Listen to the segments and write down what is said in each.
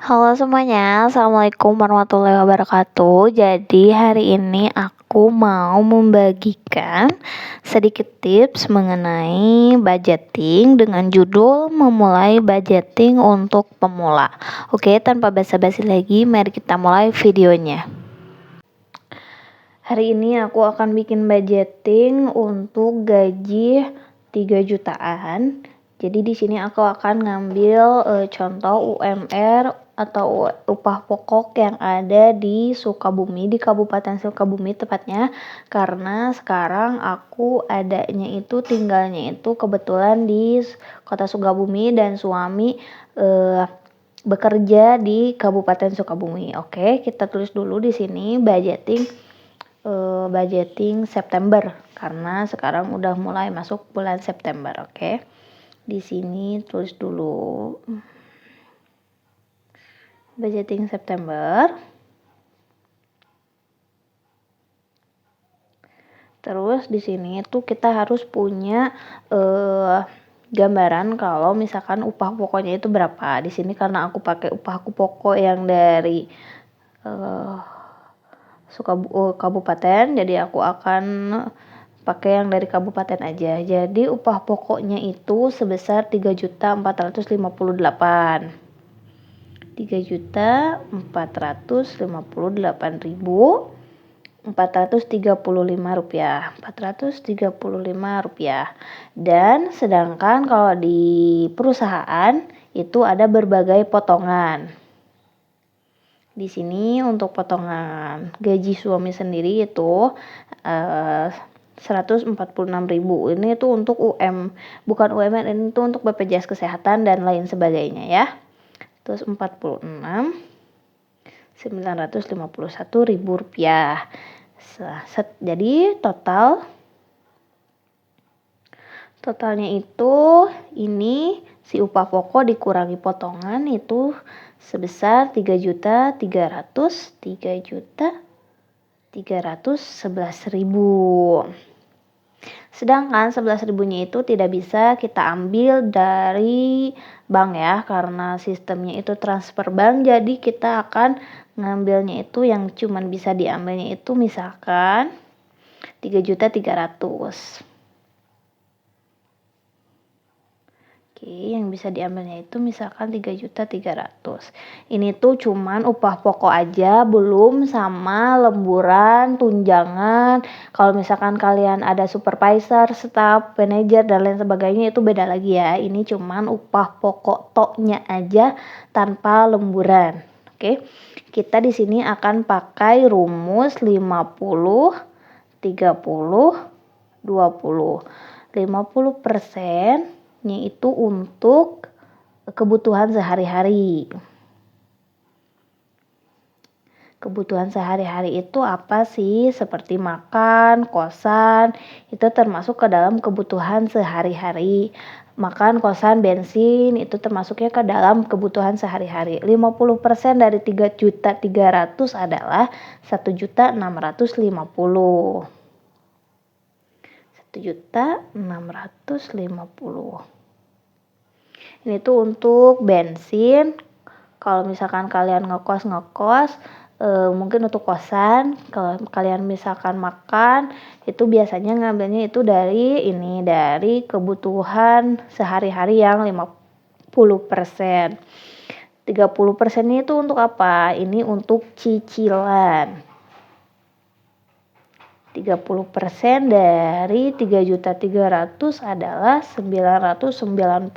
Halo semuanya, Assalamualaikum warahmatullahi wabarakatuh. Jadi hari ini aku mau membagikan sedikit tips mengenai budgeting dengan judul memulai budgeting untuk pemula. Oke, tanpa basa-basi lagi, mari kita mulai videonya. Hari ini aku akan bikin budgeting untuk gaji 3 jutaan. Jadi di sini aku akan ngambil contoh UMR atau upah pokok yang ada di Sukabumi, di Kabupaten Sukabumi tepatnya, karena sekarang aku tinggalnya itu kebetulan di Kota Sukabumi dan suami bekerja di Kabupaten Sukabumi. Oke, kita tulis dulu di sini budgeting September karena sekarang udah mulai masuk bulan September. Oke. Di sini tulis dulu budgeting September. Terus di sini tuh kita harus punya gambaran kalau misalkan upah pokoknya itu berapa. Di sini karena aku pakai upahku pokok yang dari kabupaten, jadi aku akan pakai yang dari kabupaten aja. Jadi upah pokoknya itu sebesar 3.458.000 rupiah. Dan sedangkan kalau di perusahaan itu ada berbagai potongan. Di sini untuk potongan gaji suami sendiri itu 146.000. Ini tuh untuk bukan UMR, ini tuh untuk BPJS Kesehatan dan lain sebagainya ya. Terus 46.951.000 rupiah. Jadi totalnya itu ini si upah pokok dikurangi potongan itu sebesar 3.311.000. Sedangkan 11.000-nya itu tidak bisa kita ambil dari bank ya, karena sistemnya itu transfer bank. Jadi kita akan ngambilnya itu yang cuman bisa diambilnya itu misalkan 3.300.000. Oke, yang bisa diambilnya itu misalkan 3.300.000. Ini tuh cuman upah pokok aja, belum sama lemburan, tunjangan. Kalau misalkan kalian ada supervisor, staff, manajer dan lain sebagainya itu beda lagi ya. Ini cuman upah pokok toknya aja tanpa lemburan. Oke. Kita di sini akan pakai rumus 50 30 20. 50% itu untuk kebutuhan sehari-hari. Kebutuhan sehari-hari itu apa sih? Seperti makan, kosan, itu termasuk ke dalam kebutuhan sehari-hari. Makan, kosan, bensin, itu termasuknya ke dalam kebutuhan sehari-hari. 50% dari 3.300.000 adalah 1.650.000. 1.650.000. Ini tuh untuk bensin. Kalau misalkan kalian ngekos, mungkin untuk kosan. Kalau kalian misalkan makan, itu biasanya ngambilnya itu dari kebutuhan sehari-hari yang 50%. 30% itu untuk apa? Ini untuk cicilan. 30% dari 3.300.000 adalah 990.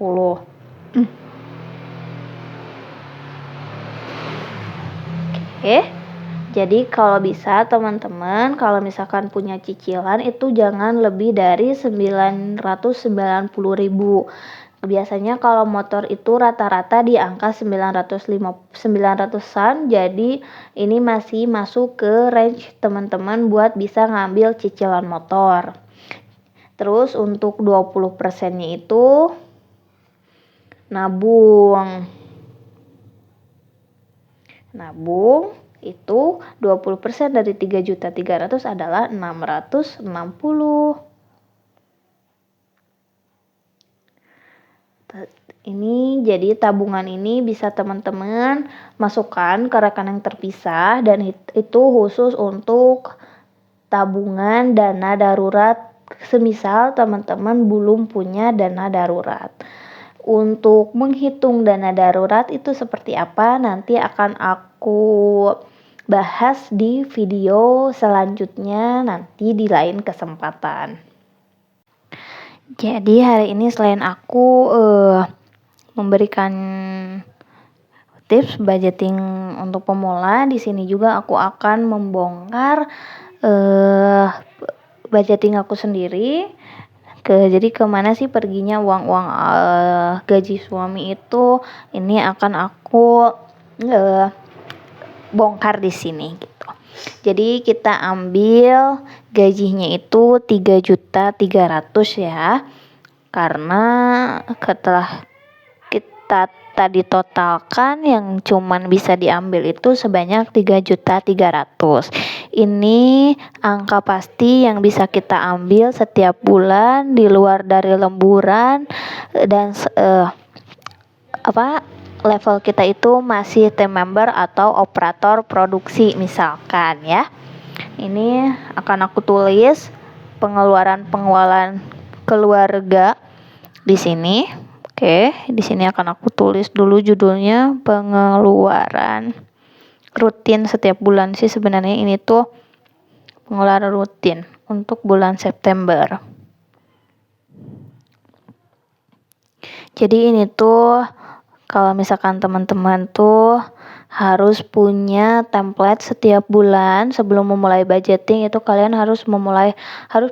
Oke. Jadi kalau bisa teman-teman, kalau misalkan punya cicilan itu jangan lebih dari 990.000. Biasanya kalau motor itu rata-rata di angka 900-an, jadi ini masih masuk ke range teman-teman buat bisa ngambil cicilan motor. Terus untuk 20%-nya itu nabung itu 20% dari 3.300.000 adalah 660. Ini jadi tabungan ini bisa teman-teman masukkan ke rekening terpisah, dan itu khusus untuk tabungan dana darurat semisal teman-teman belum punya dana darurat. Untuk menghitung dana darurat itu seperti apa nanti akan aku bahas di video selanjutnya nanti di lain kesempatan. Jadi hari ini selain aku memberikan tips budgeting untuk pemula, di sini juga aku akan membongkar budgeting aku sendiri. Jadi kemana sih perginya uang-uang gaji suami itu? Ini akan aku bongkar di sini gitu. Jadi kita ambil gajinya itu 3.300.000 ya. Karena setelah kita tadi totalkan yang cuman bisa diambil itu sebanyak 3.300.000. Ini angka pasti yang bisa kita ambil setiap bulan di luar dari lemburan dan level kita itu masih team member atau operator produksi misalkan ya. Ini akan aku tulis pengeluaran keluarga di sini. Oke, di sini akan aku tulis dulu judulnya pengeluaran rutin setiap bulan sih sebenarnya ini tuh pengeluaran rutin untuk bulan September. Jadi ini tuh kalau misalkan teman-teman tuh harus punya template setiap bulan sebelum memulai budgeting, itu kalian harus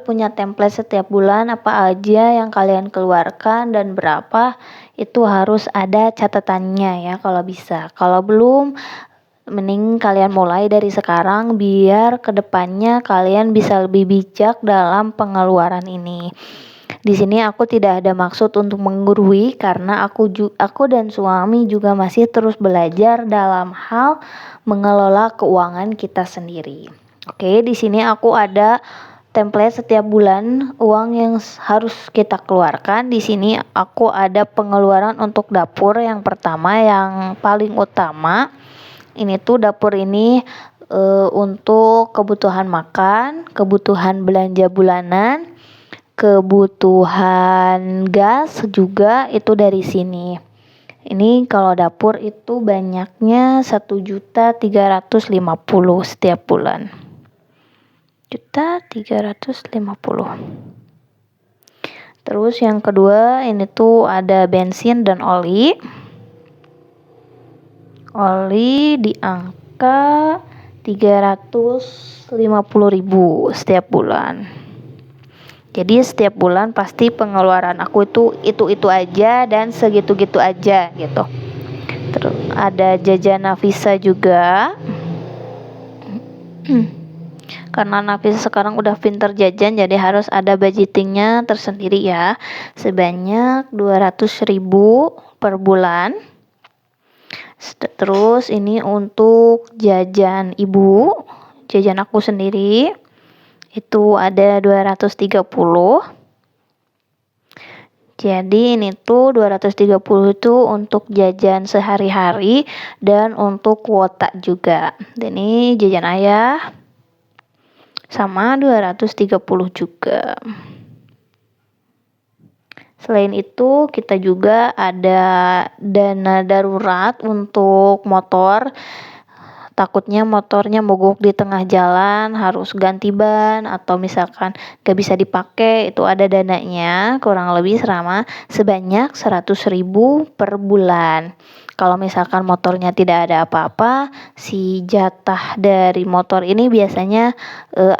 punya template setiap bulan apa aja yang kalian keluarkan dan berapa, itu harus ada catatannya ya kalau bisa. Kalau belum, mending kalian mulai dari sekarang biar kedepannya kalian bisa lebih bijak dalam pengeluaran ini. Di sini aku tidak ada maksud untuk menggurui karena aku dan suami juga masih terus belajar dalam hal mengelola keuangan kita sendiri. Oke, di sini aku ada template setiap bulan uang yang harus kita keluarkan. Di sini aku ada pengeluaran untuk dapur yang pertama yang paling utama. Ini tuh dapur ini untuk kebutuhan makan, kebutuhan belanja bulanan, kebutuhan gas juga itu dari sini. Ini kalau dapur itu banyaknya 1.350.000 setiap bulan. 1.350.000. Terus yang kedua ini tuh ada bensin dan oli. Oli di angka 350.000 setiap bulan. Jadi setiap bulan pasti pengeluaran aku itu aja dan segitu-gitu aja gitu. Terus ada jajan Nafisa juga. Karena Nafisa sekarang udah pinter jajan jadi harus ada budgetingnya tersendiri ya. Sebanyak 200.000 per bulan. Terus ini untuk jajan ibu, jajan aku sendiri. Itu ada 230. Jadi ini tuh 230 itu untuk jajan sehari-hari dan untuk kuota juga. Dan ini jajan ayah sama 230 juga. Selain itu kita juga ada dana darurat untuk motor. Takutnya motornya mogok di tengah jalan, harus ganti ban atau misalkan gak bisa dipakai, itu ada dananya kurang lebih sebanyak 100.000 per bulan. Kalau misalkan motornya tidak ada apa-apa, si jatah dari motor ini biasanya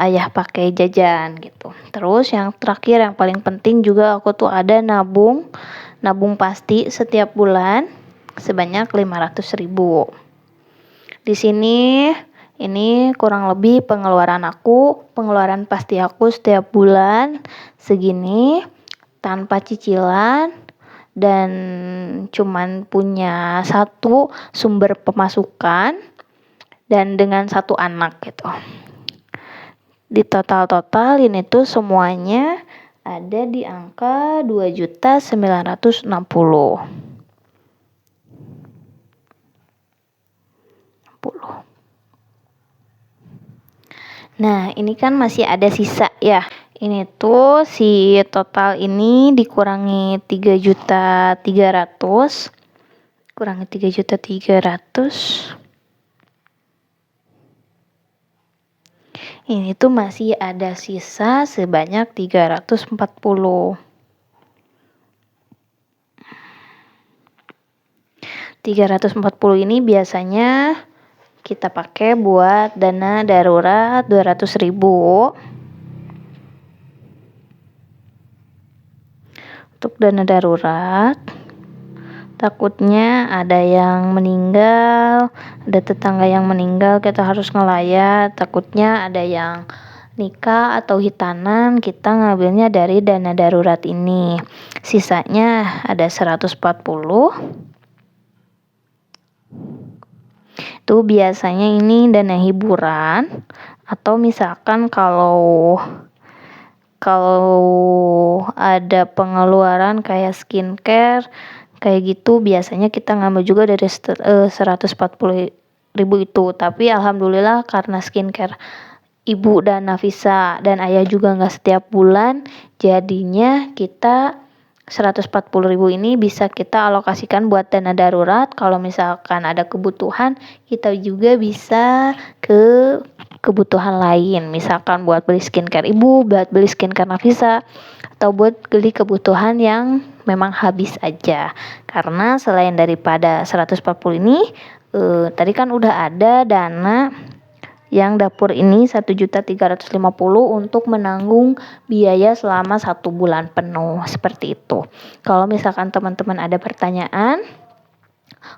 ayah pakai jajan gitu. Terus yang terakhir yang paling penting juga aku tuh ada nabung pasti setiap bulan sebanyak 500.000. Di sini ini kurang lebih pengeluaran pasti aku setiap bulan segini tanpa cicilan dan cuman punya satu sumber pemasukan dan dengan satu anak gitu. Di total ini tuh semuanya ada di angka 2.960.000. Nah, ini kan masih ada sisa ya. Ini tuh si total ini dikurangi 3.300.000, kurangi 3.300.000. Ini tuh masih ada sisa sebanyak 340. 340 ini biasanya kita pakai buat dana darurat 200.000. Untuk dana darurat, takutnya ada yang meninggal, ada tetangga yang meninggal, kita harus ngelayat. Takutnya ada yang nikah atau hitanan, kita ngambilnya dari dana darurat ini. Sisanya ada 140. Itu biasanya ini dana hiburan, atau misalkan kalau ada pengeluaran kayak skincare kayak gitu, biasanya kita ngambil juga dari 140.000 itu. Tapi alhamdulillah karena skincare ibu dan Nafisa dan ayah juga nggak setiap bulan, jadinya kita 140.000 ini bisa kita alokasikan buat dana darurat. Kalau misalkan ada kebutuhan, kita juga bisa ke kebutuhan lain, misalkan buat beli skincare ibu, buat beli skincare Nafisa, atau buat beli kebutuhan yang memang habis aja. Karena selain daripada 140 ini, tadi kan udah ada dana yang dapur ini 1.350.000 untuk menanggung biaya selama 1 bulan penuh, seperti itu. Kalau misalkan teman-teman ada pertanyaan,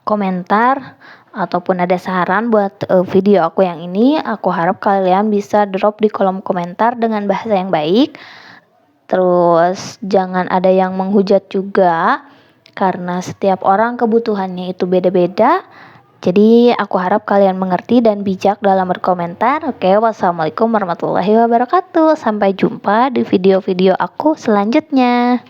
komentar, ataupun ada saran buat video aku yang ini, aku harap kalian bisa drop di kolom komentar dengan bahasa yang baik. Terus jangan ada yang menghujat juga, karena setiap orang kebutuhannya itu beda-beda. Jadi aku harap kalian mengerti dan bijak dalam berkomentar. Oke, wassalamualaikum warahmatullahi wabarakatuh. Sampai jumpa di video-video aku selanjutnya.